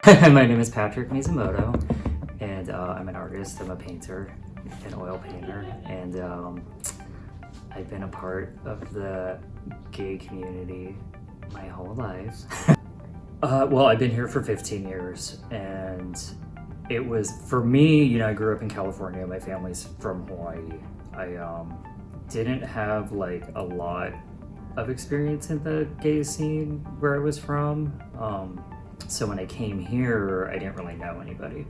My name is Patrick Mizumoto, and I'm an artist. I'm a painter, an oil painter, and I've been a part of the gay community my whole life. Well, I've been here for 15 years, and it was, for me, I grew up in California. My family's from Hawaii. I didn't have like a lot of experience in the gay scene where I was from. So when I came here, I didn't really know anybody.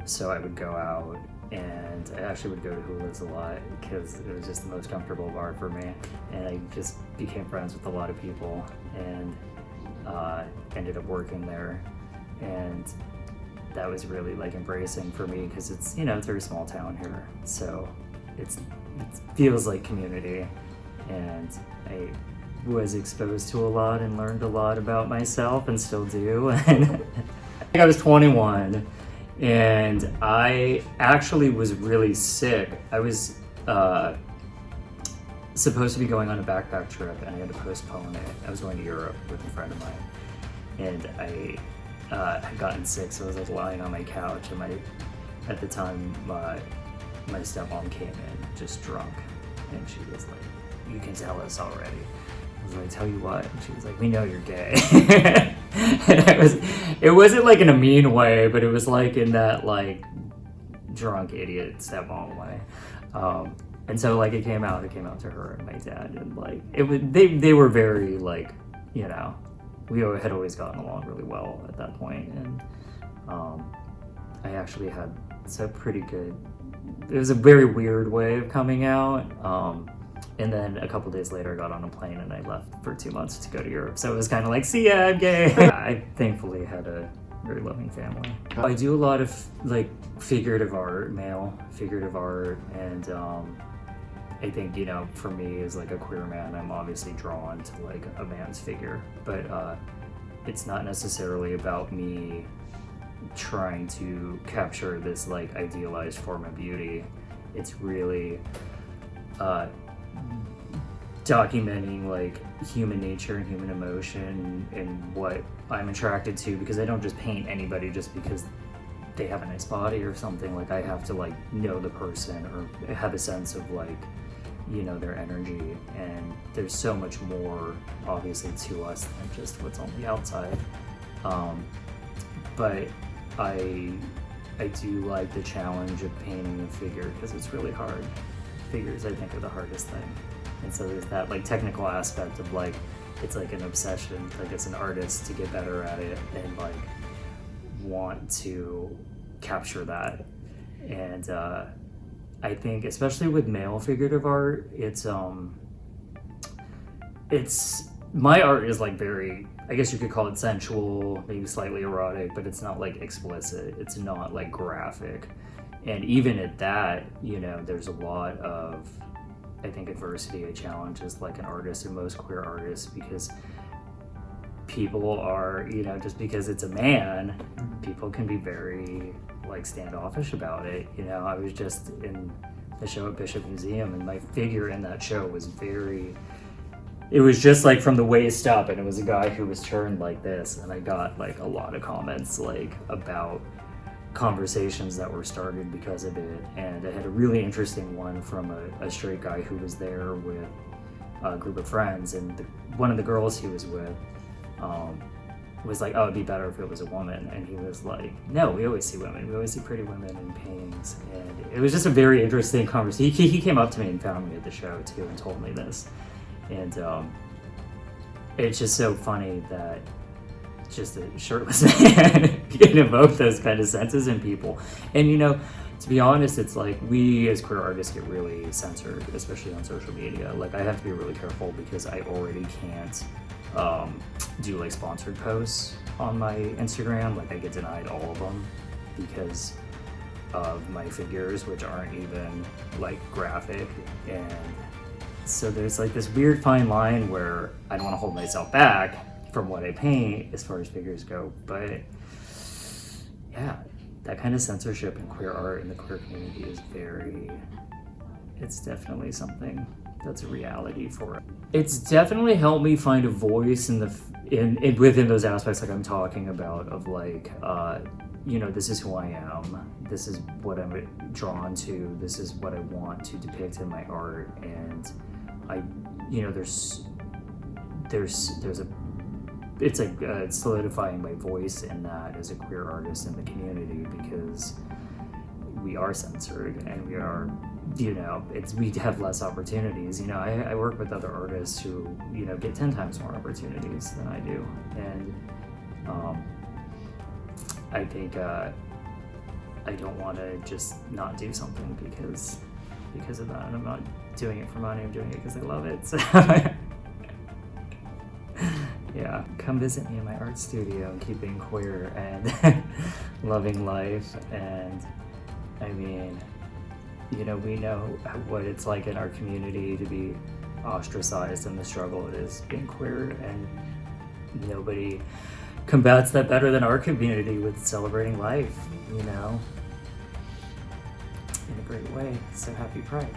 So I would go out, and I actually would go to Hula's a lot because it was just the most comfortable bar for me. And I just became friends with a lot of people, and ended up working there. And that was really like embracing for me because it's a very small town here. So it feels like community, and I was exposed to a lot and learned a lot about myself, and still do. And I was 21, and I actually was really sick. I was supposed to be going on a backpack trip, and I had to postpone it. I was going to Europe with a friend of mine, and I had gotten sick, so I was like lying on my couch, and at the time my stepmom came in just drunk, and she was like, "You can tell us already." I was like, "Tell you what?" And she was like, "We know you're gay." And it wasn't like in a mean way, but it was like in that like drunk idiot stepmom way. And so like it came out to her and my dad, and like they were very like, we had always gotten along really well at that point. And I actually had pretty good, it was a very weird way of coming out. And then a couple days later I got on a plane and I left for 2 months to go to Europe. So it was kind of like, see ya, I'm gay. I thankfully had a very loving family. I do a lot of like figurative art, male figurative art, and I think, for me as like a queer man, I'm obviously drawn to like a man's figure, but it's not necessarily about me trying to capture this like idealized form of beauty. It's really documenting like human nature and human emotion and what I'm attracted to, because I don't just paint anybody just because they have a nice body or something. Like I have to like know the person or have a sense of like, their energy, and there's so much more obviously to us than just what's on the outside. But I do like the challenge of painting a figure because it's really hard. Figures, I think, are the hardest thing. And so there's that like technical aspect of like, it's like an obsession, like as an artist, to get better at it and like want to capture that. And I think especially with male figurative art, it's my art is like very, I guess you could call it sensual, maybe slightly erotic, but it's not like explicit. It's not like graphic. And even at that, there's a lot of, I think, adversity and challenges like an artist and most queer artists, because people are, just because it's a man, people can be very like standoffish about it. I was just in the show at Bishop Museum, and my figure in that show was it was just like from the waist up, and it was a guy who was turned like this, and I got like a lot of comments like about conversations that were started because of it. And I had a really interesting one from a straight guy who was there with a group of friends, and one of the girls he was with was like, "Oh, it'd be better if it was a woman." And he was like, "No, we always see women. We always see pretty women in paintings." And it was just a very interesting conversation. He came up to me and found me at the show too and told me this. And it's just so funny that just a shirtless man can evoke those kind of senses in people. And to be honest, it's like we as queer artists get really censored, especially on social media. Like I have to be really careful because I already can't do like sponsored posts on my Instagram. Like I get denied all of them because of my figures, which aren't even like graphic. And so there's like this weird fine line where I don't want to hold myself back from what I paint as far as figures go, but yeah, that kind of censorship in queer art in the queer community is it's definitely something that's a reality for it. It's definitely helped me find a voice in within those aspects like I'm talking about of like, you know, this is who I am, this is what I'm drawn to, this is what I want to depict in my art, and I, you know, there's a, it's like solidifying my voice in that as a queer artist in the community, because we are censored and we are, you know, we have less opportunities. You know, I work with other artists who, you know, get 10 times more opportunities than I do, and I think I don't want to just not do something because of that. And I'm not doing it for money, I'm doing it because I love it. So yeah, come visit me in my art studio and keep being queer and loving life. And I mean, you know, we know what it's like in our community to be ostracized and the struggle it is being queer, and nobody combats that better than our community with celebrating life, you know, in a great way. So happy Pride.